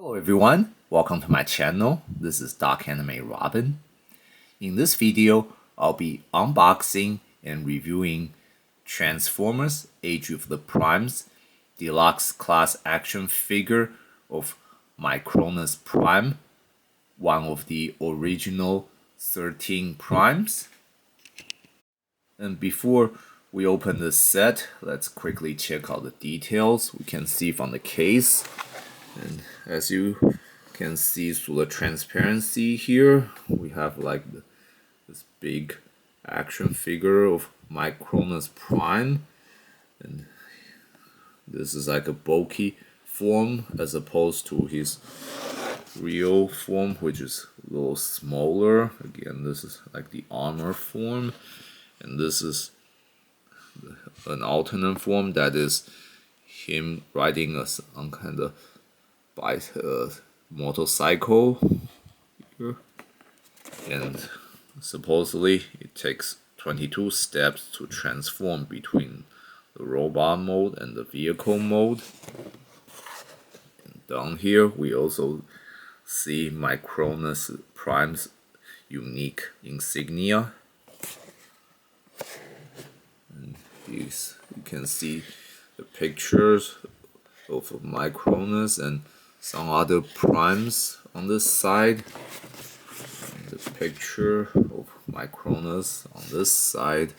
Hello everyone, welcome to my channel. This is Dark Anime Robin. In this video, I'll be unboxing and reviewing Transformers Age of the Primes Deluxe Class Action Figure of Micronus Prime, one of the original 13 Primes. And before we open this set, let's quickly check out the details we can see from the case. And as you can see through the transparency here, we have like this big action figure of Micronus Prime, and this is like a bulky form as opposed to his real form, which is a little smaller. Again, this is like the armor form, and this is an alternate form that is him riding some kind of motorcycle here. And supposedly it takes 22 steps to transform between the robot mode and the vehicle mode. And down here we also see Micronus Prime's unique insignia. And you can see the pictures of Micronus and some other primes on this side. And the picture of Micronus on this side.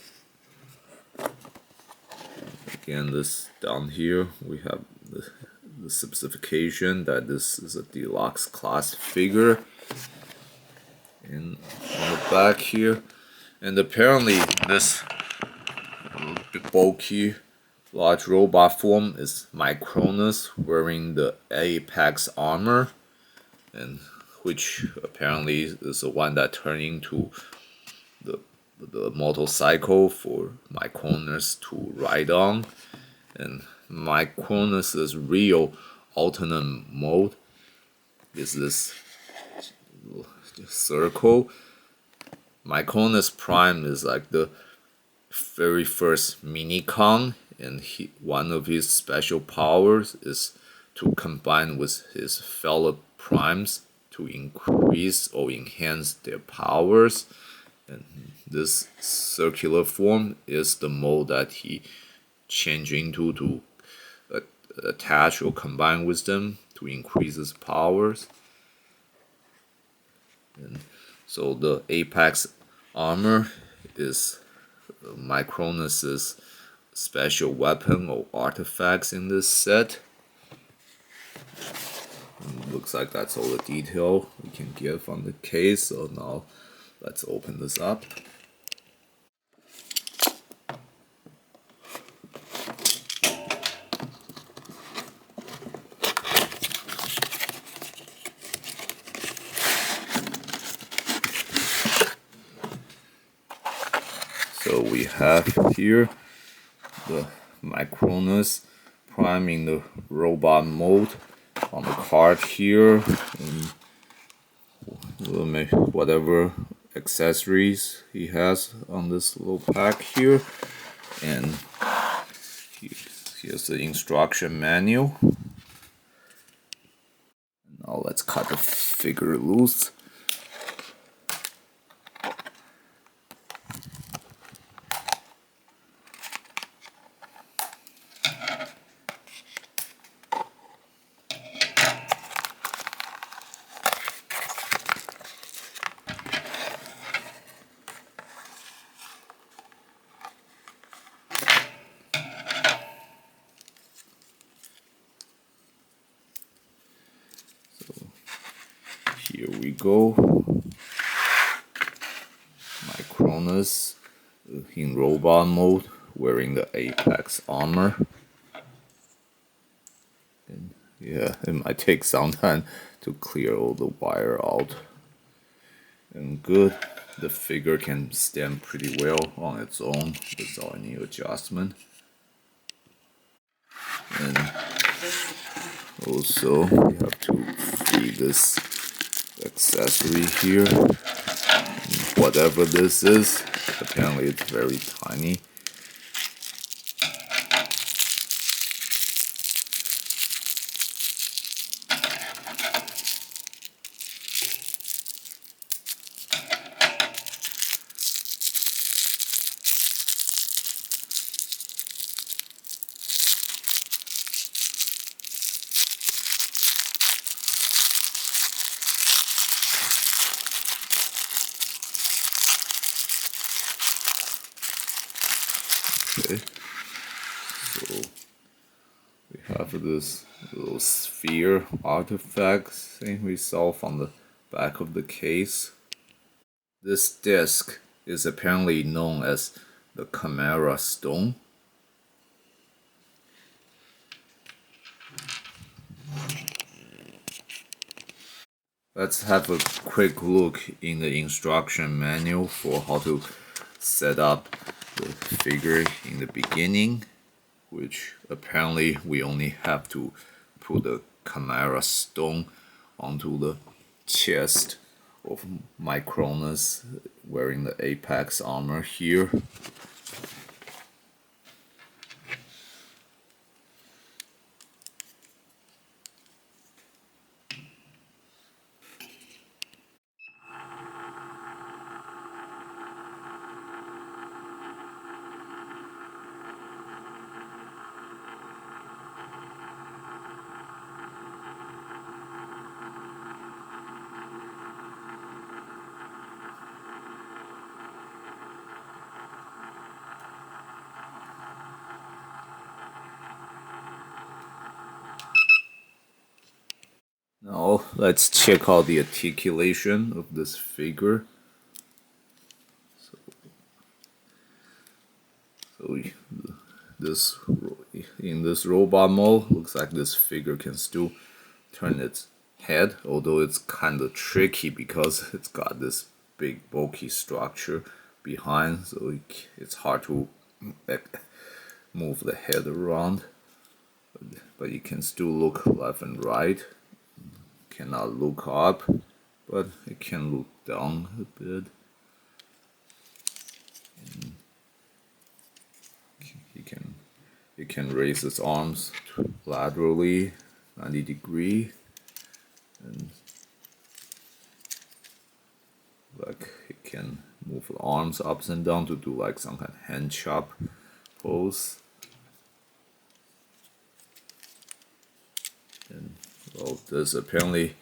Again, this down here we have the specification that this is a deluxe class figure. And on the back here, and apparently this bulky large robot form is Micronus wearing the Apex armor, and which apparently is the one that turned into the motorcycle for Micronus to ride on. And Micronus's real alternate mode is this circle. Micronus Prime is like the very first Minicon, and one of his special powers is to combine with his fellow primes to increase or enhance their powers. And this circular form is the mode that he changed into to attach or combine with them to increase his powers. And so the Apex armor is Micronus's special weapon or artifacts in this set. And looks like that's all the detail we can get from the case. So now let's open this up. So we have here the Micronus Prime in the robot mode on the card here, and whatever accessories he has on this little pack here. And here's the instruction manual. Now let's cut the figure loose. Here we go. Micronus in robot mode wearing the Apex armor. And yeah, it might take some time to clear all the wire out. And good, the figure can stand pretty well on its own without any adjustment. And also we have to free this accessory here. And whatever this is, apparently it's very tiny. Okay, so we have this little sphere artifact thing we saw from the back of the case. This disc is apparently known as the Chimera Stone. Let's have a quick look in the instruction manual for how to set up the figure in the beginning, which apparently we only have to put the Chimera Stone onto the chest of Micronus wearing the Apex armor here. Now let's check out the articulation of this figure. So in this robot mode, looks like this figure can still turn its head, although it's kind of tricky because it's got this big bulky structure behind, so it's hard to move the head around. But you can still look left and right. Cannot look up, but it can look down a bit. And it can raise its arms laterally 90 degrees, and like it can move the arms up and down to do like some kind of hand chop pose. And well, there's apparently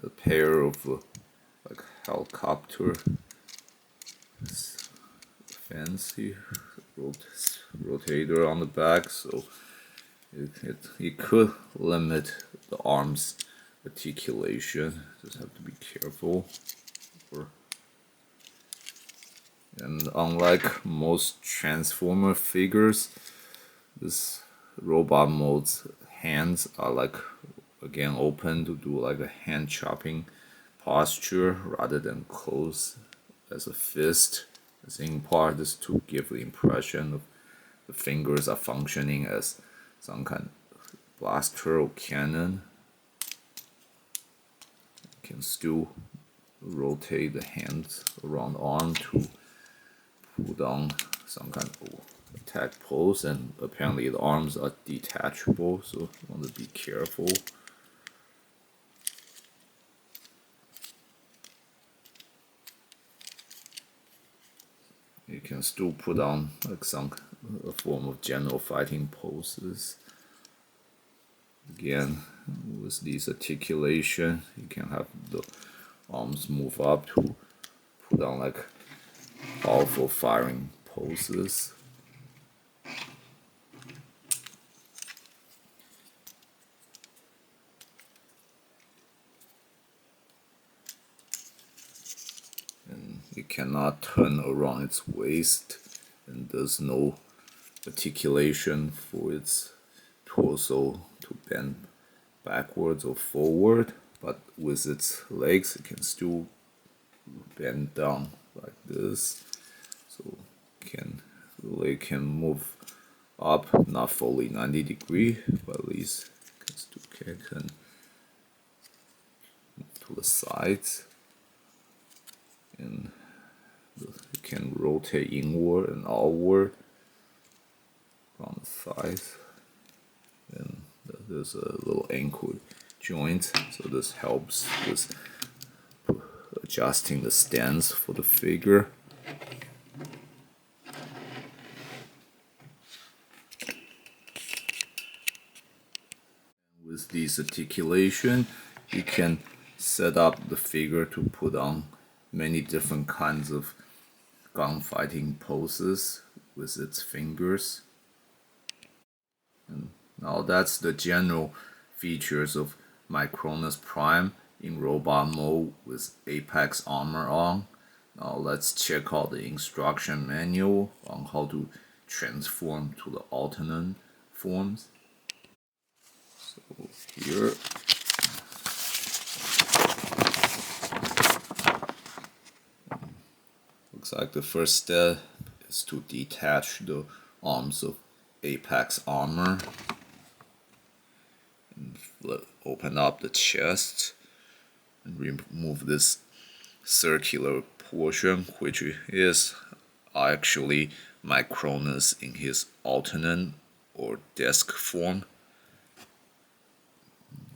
a pair of like helicopter fancy rotator on the back, so it could limit the arms articulation. Just have to be careful. And unlike most Transformer figures, this robot mode's hands are like again open to do like a hand chopping posture rather than closed as a fist. The thing part is to give the impression of the fingers are functioning as some kind of blaster or cannon. You can still rotate the hands around the arm to pull down some kind of attack pose, and apparently the arms are detachable, so you want to be careful. You can still put on like a form of general fighting poses. Again, with this articulation, you can have the arms move up to put on like powerful firing poses. And it cannot turn around its waist, and there's no articulation for its torso to bend backwards or forward, but with its legs it can still bend down like this, so the leg can move up, not fully 90 degrees, but at least can move to the sides, and it can rotate inward and outward on the sides. And there's a little ankle joint, so this helps with adjusting the stance for the figure. With this articulation, you can set up the figure to put on many different kinds of gunfighting poses with its fingers. And now that's the general features of Micronus Prime in robot mode with Apex armor on. Now let's check out the instruction manual on how to transform to the alternate forms. So here, looks like the first step is to detach the arms of Apex armor. And open up the chest and remove this circular portion, which is actually Micronus in his alternate or desk form,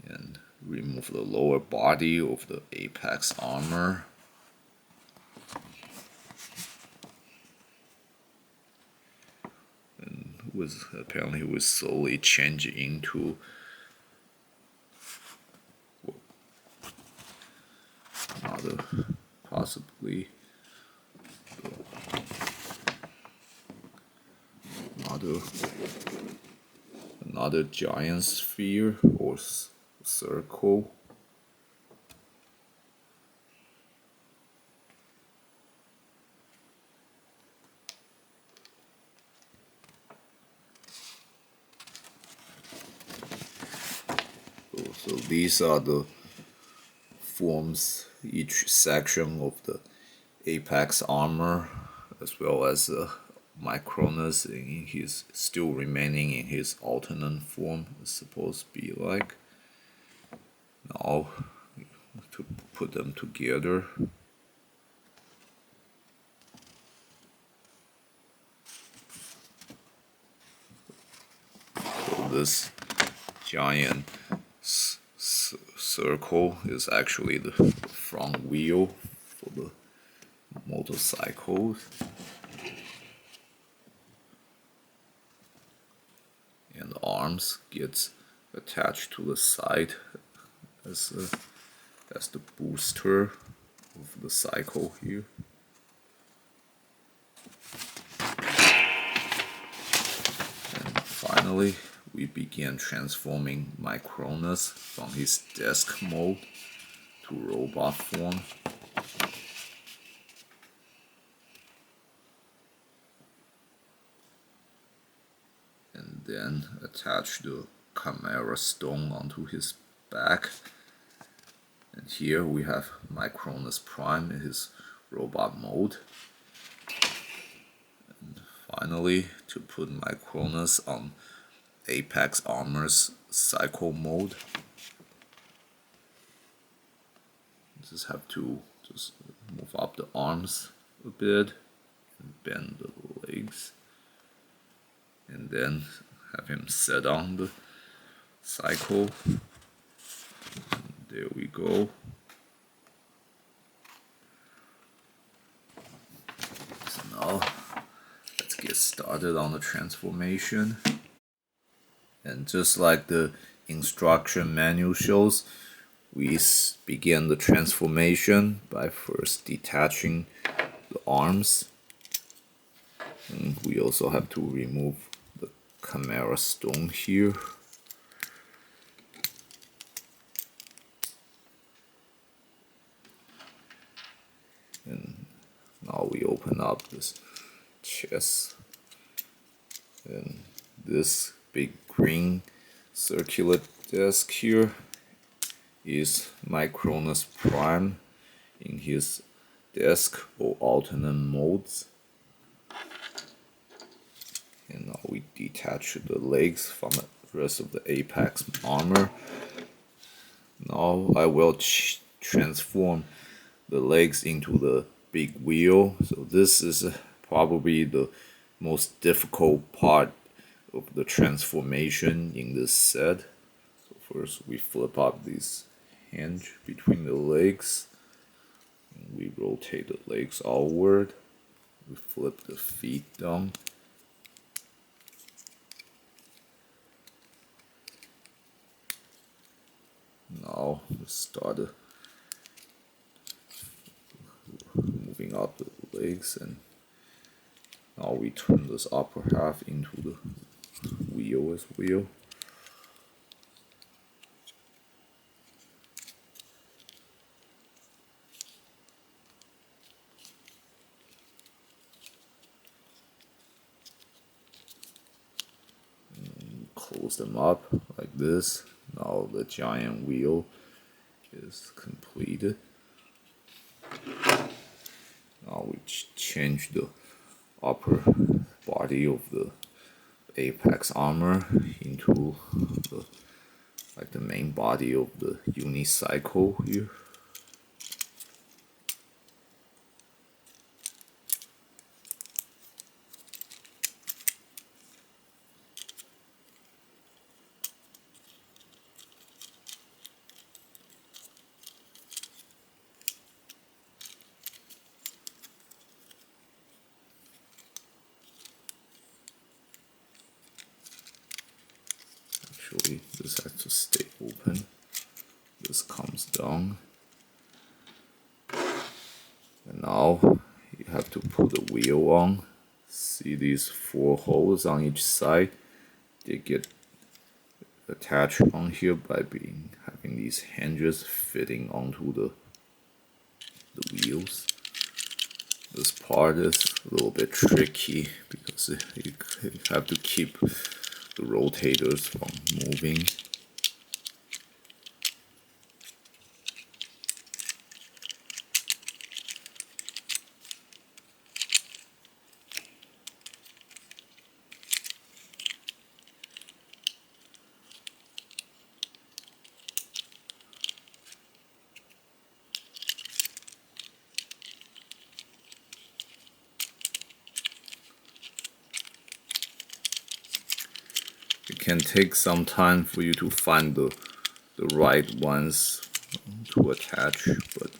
and remove the lower body of the Apex armor. And apparently it will slowly change into another, possibly another giant sphere or circle. So these are the forms, each section of the Apex armor, as well as Micronus in his still remaining in his alternate form is supposed to be like. Now to put them together. So this giant circle is actually the front wheel for the motorcycles. And the arms gets attached to the side as the booster of the cycle here. And finally, we begin transforming Micronus from his desk mode to robot form. And then attach the Chimera stone onto his back. And here we have Micronus Prime in his robot mode. And finally, to put Micronus on Apex Armor's cycle mode, just have to move up the arms a bit and bend the legs, and then have him set on the cycle. There we go. So now let's get started on the transformation. And just like the instruction manual shows, we begin the transformation by first detaching the arms. And we also have to remove the Chimera stone here. And now we open up this chest, and this big green circular disc here is Micronus Prime in his desk or alternate modes. And now we detach the legs from the rest of the Apex armor. Now I will transform the legs into the big wheel. So this is probably the most difficult part of the transformation in this set. So first we flip up this hinge between the legs, and we rotate the legs outward. We flip the feet down. Now we start moving up the legs, and Now we turn this upper half into the wheel as well. Close them up like this. Now the giant wheel is completed. Now we change the upper body of the apex armor into the main body of the unicycle here. Actually, this has to stay open. This comes down. And now you have to put the wheel on. See these 4 holes on each side? They get attached on here by having these hinges fitting onto the wheels. This part is a little bit tricky because you have to keep the rotators from moving. It can take some time for you to find the right ones to attach, but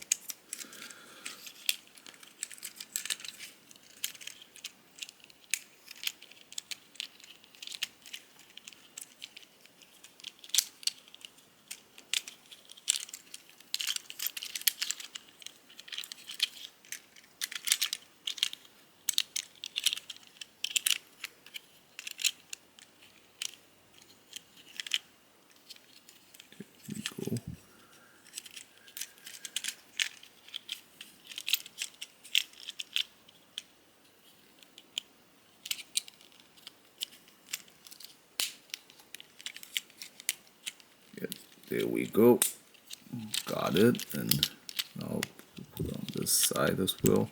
go. Yeah, there we go. Got it. And now put on this side as well.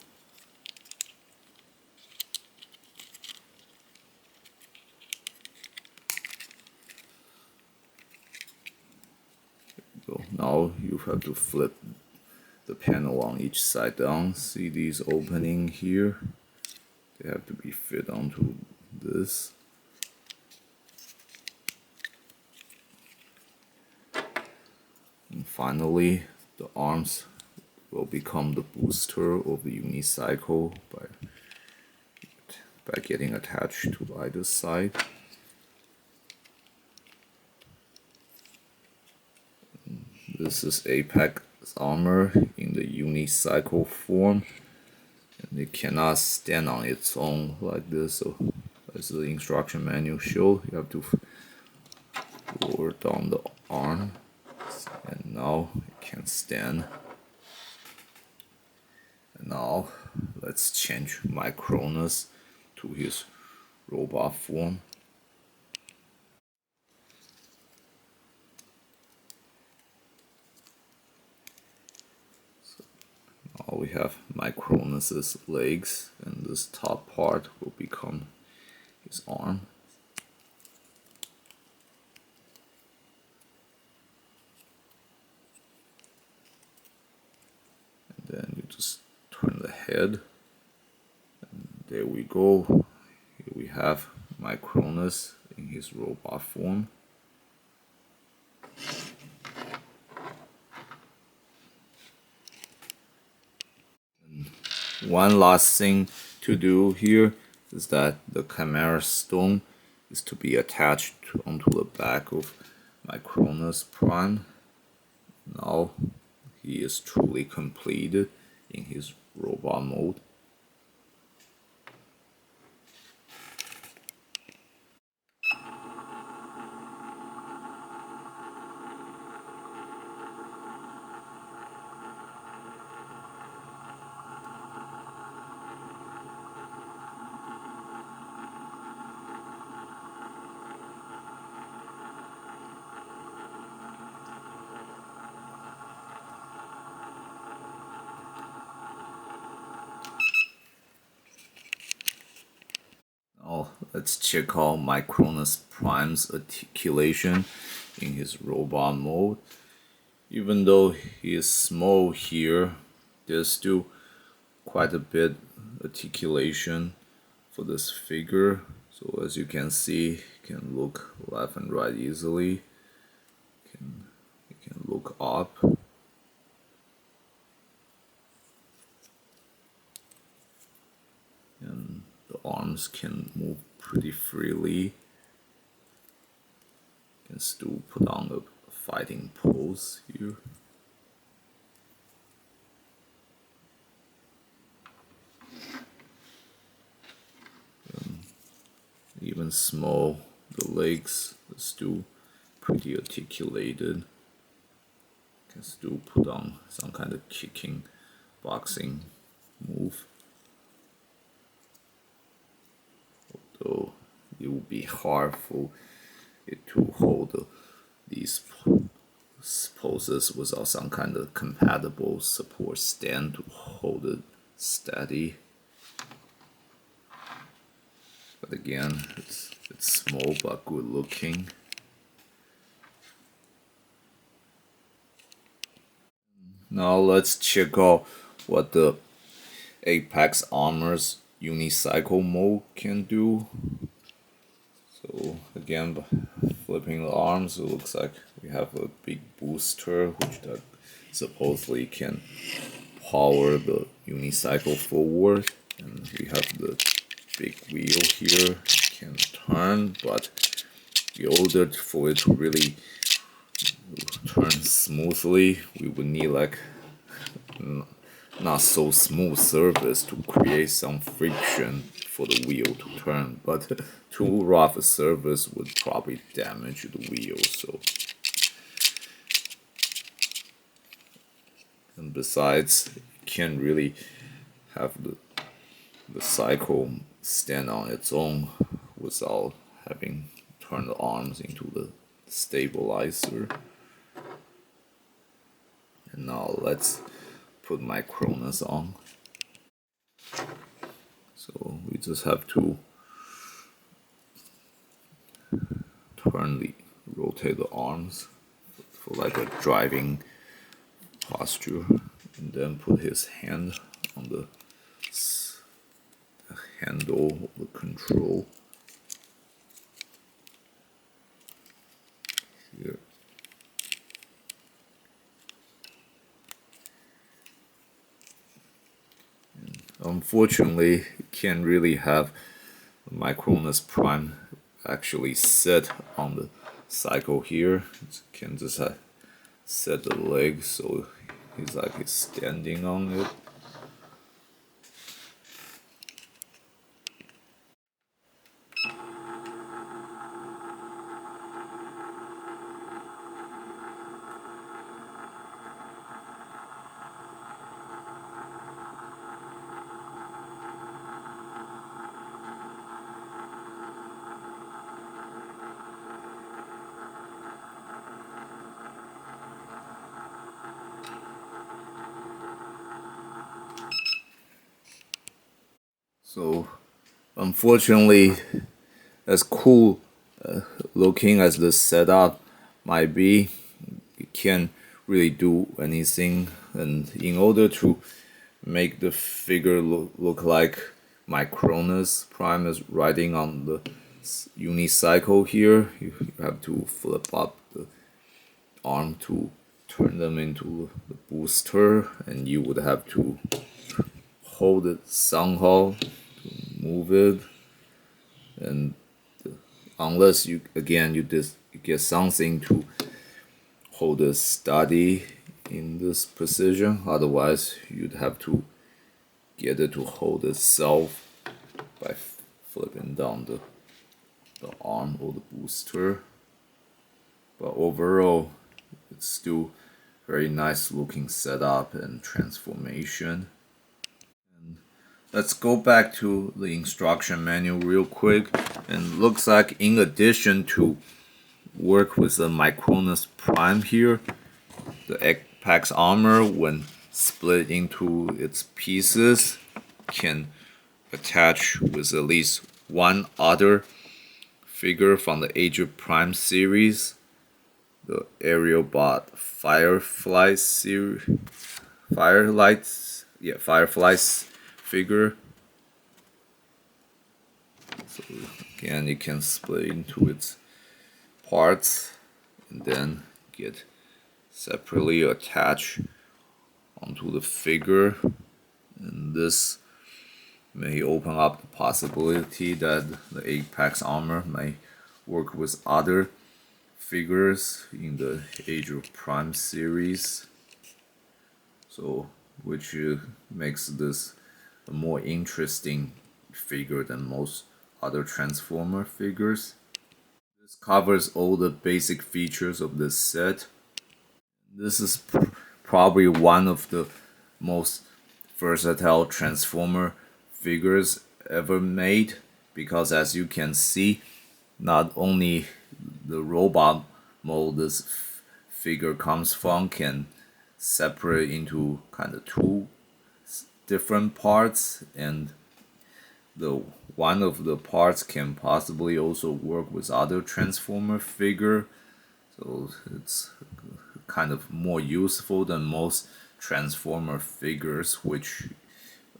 There we go. Now you have to flip the panel on each side down. See these opening here? They have to be fit onto this. And finally, the arms will become the booster of the unicycle by getting attached to either side. This is Apex armor in the unicycle form, and it cannot stand on its own like this. So, as the instruction manual shows, you have to lower down the arm, and now it can stand. And now let's change Micronus to his robot form. Now we have Micronus's legs, and this top part will become his arm. And then you just turn the head, and there we go. Here we have Micronus in his robot form. One last thing to do here is that the camera stone is to be attached onto the back of Micronus Prime. Now he is truly completed in his robot mode. let's check out Micronus Prime's articulation in his robot mode. Even though he is small here, there's still quite a bit articulation for this figure. So as you can see, you can look left and right easily. You can look up. And the arms can move pretty freely. You can still put on the fighting pose here. Even small, the legs are still pretty articulated. Can still put on some kind of kicking, boxing move. Although it would be hard for it to hold these poses without some kind of compatible support stand to hold it steady. But again, it's small but good looking. Now let's check out what the Apex Armor's Unicycle mode can do. So again, by flipping the arms, it looks like we have a big booster which supposedly can power the unicycle forward, and we have the big wheel here, can turn, but in order for it to really turn smoothly, we would need like not so smooth surface to create some friction for the wheel to turn, but too rough a surface would probably damage the wheel. So, and besides, you can't really have the cycle stand on its own without having turned the arms into the stabilizer. And now let's put Micronus on. So we just have to rotate the arms for like a driving posture, and then put his hand on the handle of the control here. And unfortunately, you can't really have the Micronus Prime actually sit on the cycle here. You can just set the legs so he's standing on it. So, unfortunately, as cool looking as this setup might be, you can't really do anything. And in order to make the figure look like Micronus Prime is riding on the unicycle here, you have to flip up the arm to turn them into the booster, and you would have to hold it somehow to move it, and unless you get something to hold it steady in this position, otherwise you'd have to get it to hold itself by flipping down the arm or the booster. But overall, it's still very nice looking setup and transformation. Let's go back to the instruction manual real quick, and looks like in addition to work with the Micronus Prime here, the Apex Armor, when split into its pieces, can attach with at least one other figure from the Age of Prime series, the Aerialbot Fireflies figure. So again, you can split into its parts and then get separately attached onto the figure, and this may open up the possibility that the Apex armor may work with other figures in the Age of Prime series, so which makes this a more interesting figure than most other Transformer figures. This covers all the basic features of this set. This is probably one of the most versatile Transformer figures ever made, because as you can see, not only the robot mode this figure comes from can separate into kind of two different parts, and the one of the parts can possibly also work with other Transformer figure, so it's kind of more useful than most Transformer figures, which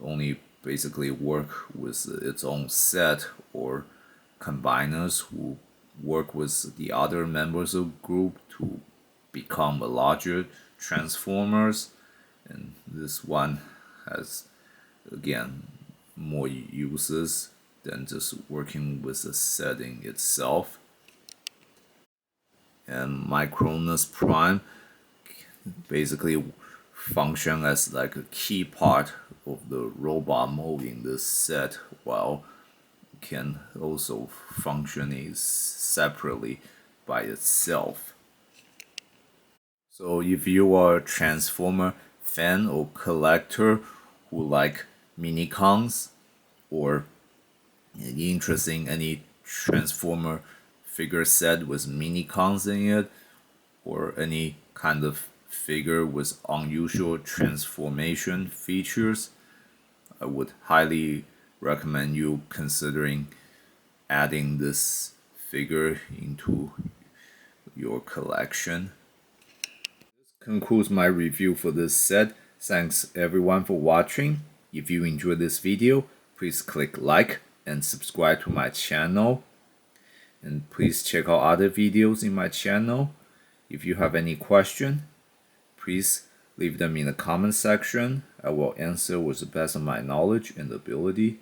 only basically work with its own set, or combiners who work with the other members of the group to become a larger Transformers. And this one has, again, more uses than just working with the setting itself. And Micronus Prime basically function as like a key part of the robot mode in this set, while can also function separately by itself. So if you are a Transformer fan or collector who like minicons, or interested in any Transformer figure set with minicons in it, or any kind of figure with unusual transformation features, I would highly recommend you considering adding this figure into your collection. This concludes my review for this set. Thanks everyone for watching. If you enjoyed this video, please click like and subscribe to my channel. And please check out other videos in my channel. If you have any question, please leave them in the comment section. I will answer with the best of my knowledge and ability.